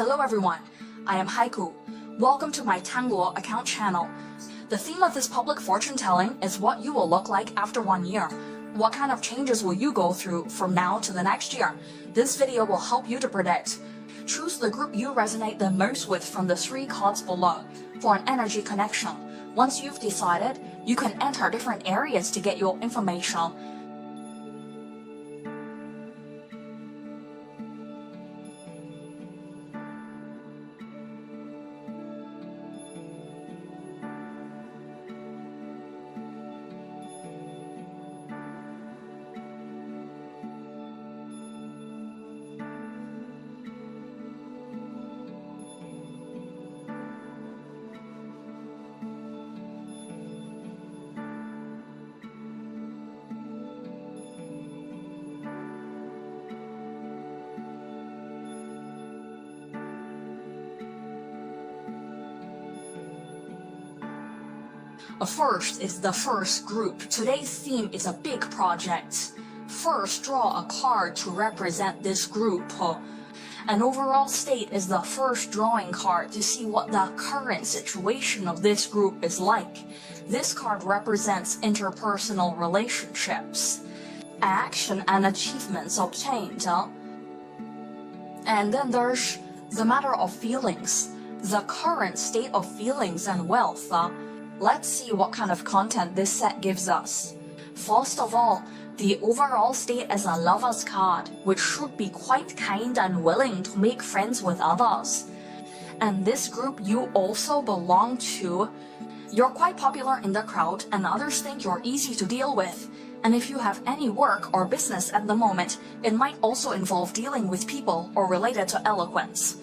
Hello everyone, I am Haiku. Welcome to my Tanguo account channel. The theme of this public fortune telling is what you will look like after 1 year. What kind of changes will you go through from now to the next year? This video will help you to predict. Choose the group you resonate the most with from the 3 cards below for an energy connection. Once you've decided, you can enter different areas to get your information. First is the first group. Today's theme is a big project. First, draw a card to represent this group. An overall state is the first drawing card to see what the current situation of this group is like. This card represents interpersonal relationships, action and achievements obtained. And then there's the matter of feelings, the current state of feelings and wealth. Let's see what kind of content this set gives us. First of all, the overall state as a lover's card, which should be quite kind and willing to make friends with others. And this group you also belong to. You're quite popular in the crowd and others think you're easy to deal with. And if you have any work or business at the moment, it might also involve dealing with people or related to eloquence.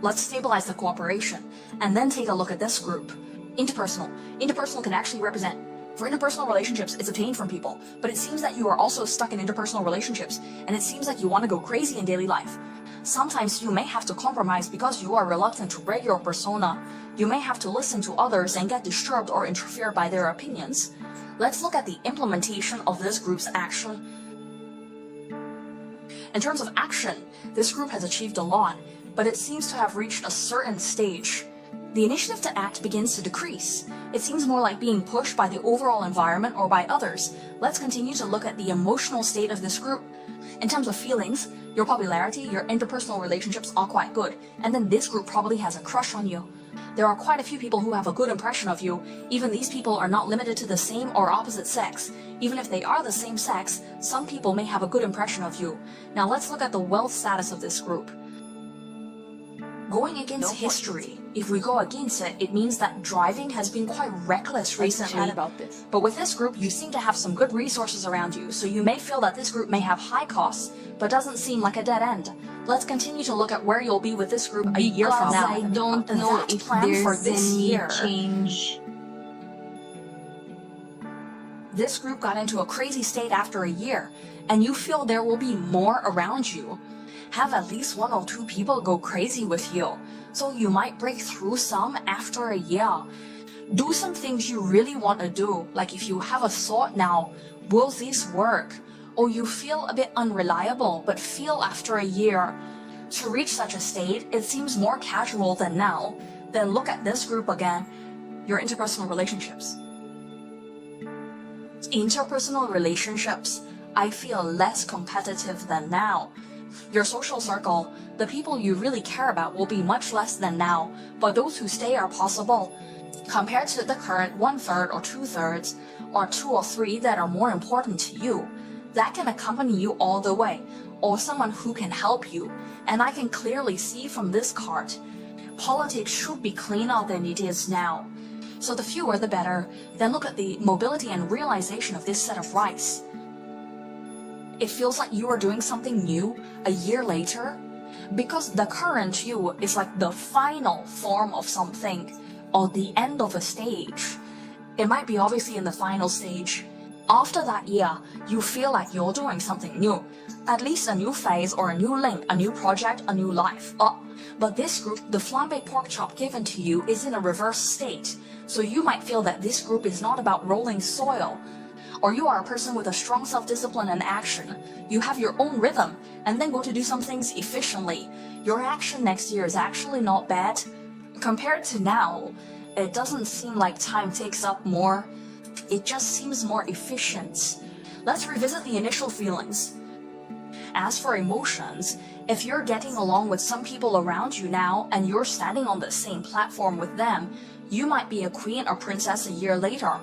Let's stabilize the cooperation and then take a look at this group. Interpersonal. Interpersonal can actually represent, for interpersonal relationships, it's obtained from people, but it seems that you are also stuck in interpersonal relationships, and it seems like you want to go crazy in daily life. Sometimes you may have to compromise because you are reluctant to break your persona. You may have to listen to others and get disturbed or interfere by their opinions. Let's look at the implementation of this group's action. In terms of action, this group has achieved a lot, but it seems to have reached a certain stage. The initiative to act begins to decrease. It seems more like being pushed by the overall environment or by others. Let's continue to look at the emotional state of this group. In terms of feelings, your popularity, your interpersonal relationships are quite good, and then this group probably has a crush on you. There are quite a few people who have a good impression of you. Even these people are not limited to the same or opposite sex. Even if they are the same sex, some people may have a good impression of you. Now let's look at the wealth status of this group. Going against history, if we go against it, it means that driving has been quite reckless recently. But with this group, you seem to have some good resources around you, so you may feel that this group may have high costs, but doesn't seem like a dead end. Let's continue to look at where you'll be with this group a year from now. I don't know if there's any change. This group got into a crazy state after a year, and you feel there will be more around you. Have at least 1 or 2 people go crazy with you, so you might break through some after a year. Do some things you really want to do, like if you have a thought now, will this work? Or you feel a bit unreliable but feel after a year. To reach such a state, it seems more casual than now. Then look at this group again, your interpersonal relationships. Interpersonal relationships, I feel less competitive than now. Your social circle, the people you really care about will be much less than now, but those who stay are possible. Compared to the current 1/3 or 2/3, or 2 or 3 that are more important to you, that can accompany you all the way, or someone who can help you. And I can clearly see from this card, politics should be cleaner than it is now. So the fewer the better. Then look at the mobility and realization of this set of rights. It feels like you are doing something new a year later, because the current you is like the final form of something, or the end of a stage. It might be obviously in the final stage. After that year, you feel like you're doing something new, at least a new phase or a new link, a new project, a new life. But this group, the flambe pork chop given to you, is in a reverse state, so you might feel that this group is not about rolling soil. or you are a person with a strong self-discipline and action. You have your own rhythm and then go to do some things efficiently. Your action next year is actually not bad. Compared to now, it doesn't seem like time takes up more. It just seems more efficient. Let's revisit the initial feelings. As for emotions, if you're getting along with some people around you now and you're standing on the same platform with them, you might be a queen or princess a year later.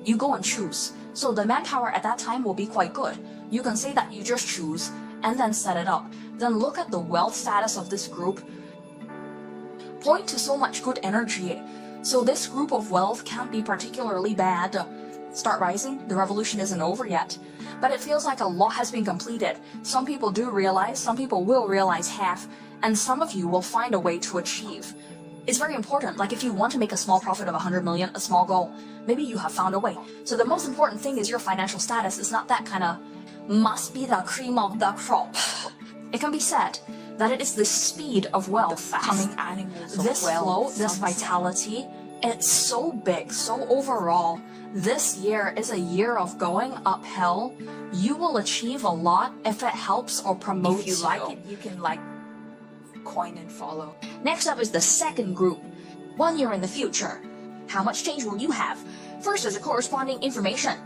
You go and choose. So the manpower at that time will be quite good. You can say that you just choose and then set it up. Then look at the wealth status of this group. Point to so much good energy. So this group of wealth can't be particularly bad. Start rising, the revolution isn't over yet. But it feels like a lot has been completed. Some people do realize, some people will realize half, and some of you will find a way to achieve. It's very important, like if you want to make a small profit of 100 million, a small goal, maybe you have found a way. So the most important thing is your financial status. It's not that kind of must be the cream of the crop. It can be said that it is the speed of wealth coming, this flow, this vitality. It's so big, so overall, this year is a year of going uphill. You will achieve a lot if it helps or promotes you. If you like it, you can like, coin and follow. Next up is the second group. 1 year in the future. How much change will you have? First is the corresponding information.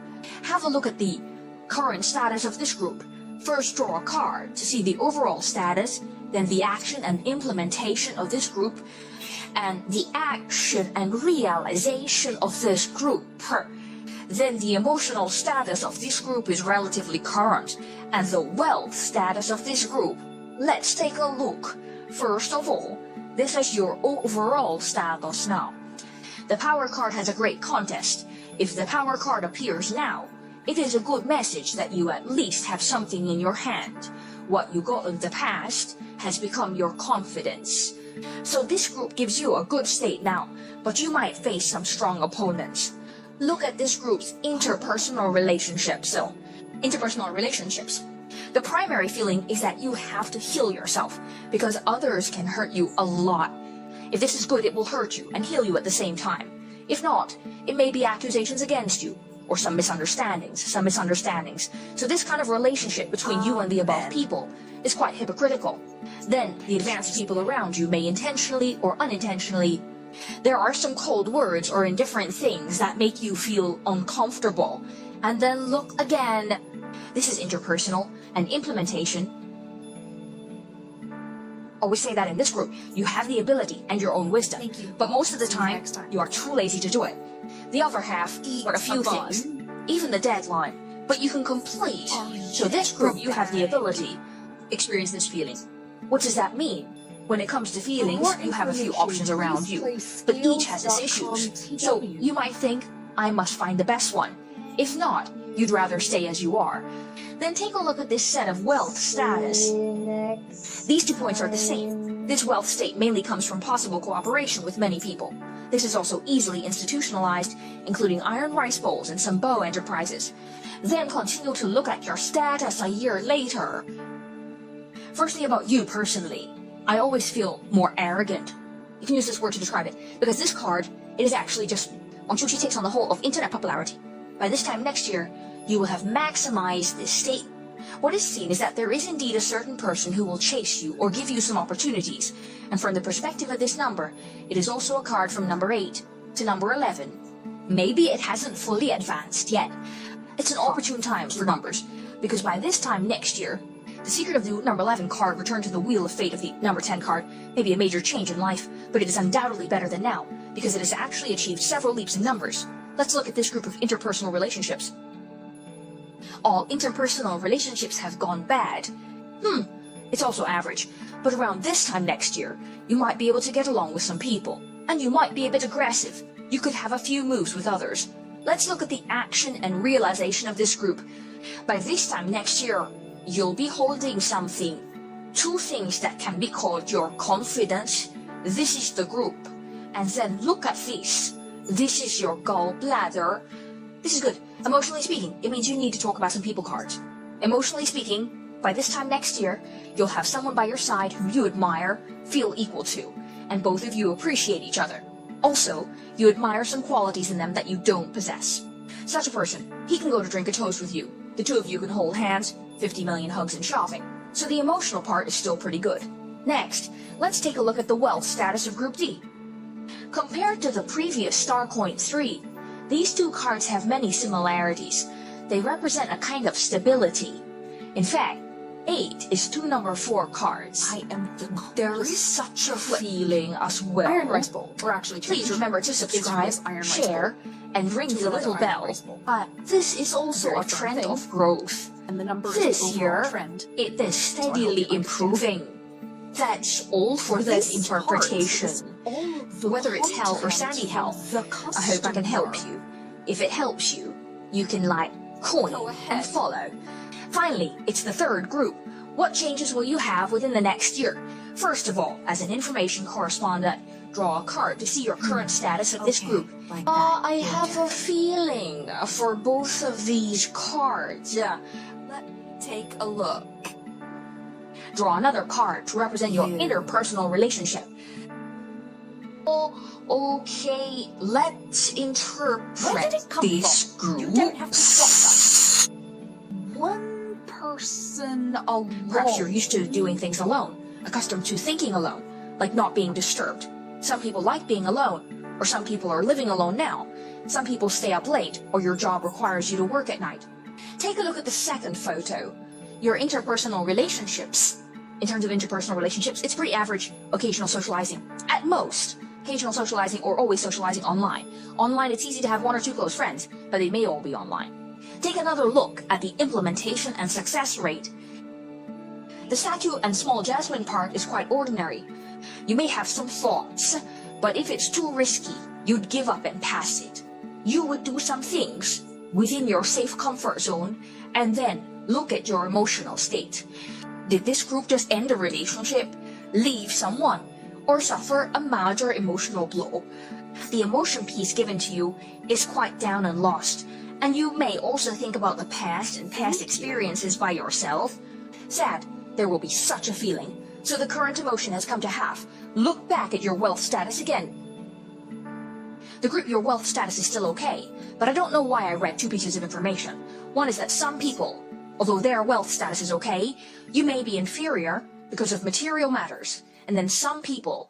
Have a look at the current status of this group. First draw a card to see the overall status, then the action and implementation of this group, and the action and realization of this group. Then the emotional status of this group is relatively current, and the wealth status of this group. Let's take a look. First of all, this is your overall status now. The power card has a great contest. If the power card appears now, it is a good message that you at least have something in your hand. What you got in the past has become your confidence. So this group gives you a good state now, but you might face some strong opponents. Look at this group's interpersonal relationships. So, interpersonal relationships. The primary feeling is that you have to heal yourself because others can hurt you a lot. If this is good, it will hurt you and heal you at the same time. If not, it may be accusations against you or some misunderstandings. So this kind of relationship between you and the above people is quite hypocritical. Then the advanced people around you may intentionally or unintentionally. There are some cold words or indifferent things that make you feel uncomfortable. And then look again. This is interpersonal and implementation. Always say that in this group, you have the ability and your own wisdom. Thank you. But most of the time, you are too lazy to do it. The other half got a few things, even the deadline, but you can complete. So this group, you have the ability, experience this feeling. What does that mean? When it comes to feelings, you have a few options around you, but each has its issues. So you might think, I must find the best one. If not, you'd rather stay as you are. Then take a look at this set of wealth status. These 2 points are the same. This wealth state mainly comes from possible cooperation with many people. This is also easily institutionalized, including iron rice bowls and some bow enterprises. Then continue to look at your status a year later. Firstly, about you personally. I always feel more arrogant. You can use this word to describe it, because this card, it is actually just Onchuchi takes on the whole of internet popularity. By this time next year, you will have maximized this state. What is seen is that there is indeed a certain person who will chase you or give you some opportunities. And from the perspective of this number, it is also a card from number 8 to number 11. Maybe it hasn't fully advanced yet. It's an opportune time for numbers, because by this time next year, the secret of the number 11 card returned to the wheel of fate of the number 10 card may be a major change in life, but it is undoubtedly better than now, because it has actually achieved several leaps in numbers. Let's look at this group of interpersonal relationships. All interpersonal relationships have gone bad. It's also average. But around this time next year, you might be able to get along with some people. And you might be a bit aggressive. You could have a few moves with others. Let's look at the action and realization of this group. By this time next year, you'll be holding something. 2 things that can be called your confidence. This is the group. And then look at this. This is your gallbladder. This is good. Emotionally speaking, it means you need to talk about some people cards. Emotionally speaking, by this time next year, you'll have someone by your side who you admire, feel equal to, and both of you appreciate each other. Also, you admire some qualities in them that you don't possess. Such a person, he can go to drink a toast with you. The two of you can hold hands, 50 million hugs and shopping. So the emotional part is still pretty good. Next, let's take a look at the wealth status of Group D. Compared to the previous Star Coin 3, these two cards have many similarities. They represent a kind of stability. In fact, 8 is 2 number 4 cards. There is such a feeling as well. Iron Rice Bowl. Or actually, Please remember to subscribe, share, and ring the little bell. This is also a trend of growth. And the number This year, trend. it is steadily improving. That's all for this interpretation. Whether it's health or sandy health, I hope I can help you. If it helps you, you can like, coin, and follow. Finally, it's the third group. What changes will you have within the next year? First of all, as an information correspondent, draw a card to see your current status of this group. I have a feeling for both of these cards. Let's take a look. Draw another card to represent your interpersonal relationship. Okay, let's interpret these groups. One person alone. Perhaps you're used to doing things alone, accustomed to thinking alone, like not being disturbed. Some people like being alone, or some people are living alone now. Some people stay up late, or your job requires you to work at night. Take a look at the second photo. Your interpersonal relationships. In terms of interpersonal relationships, it's pretty average, occasional socializing. At most, occasional socializing or always socializing online. Online, it's easy to have 1 or 2 close friends, but they may all be online. Take another look at the implementation and success rate. The statue and small jasmine part is quite ordinary. You may have some thoughts, but if it's too risky, you'd give up and pass it. You would do some things within your safe comfort zone and then look at your emotional state. Did this group just end a relationship, leave someone, or suffer a major emotional blow? The emotion piece given to you is quite down and lost, and you may also think about the past and past experiences by yourself. Sad, there will be such a feeling. So the current emotion has come to half. Look back at your wealth status again. The group your wealth status is still okay, but I don't know why I read 2 pieces of information. One is that some people, although their wealth status is okay, you may be inferior because of material matters. And then some people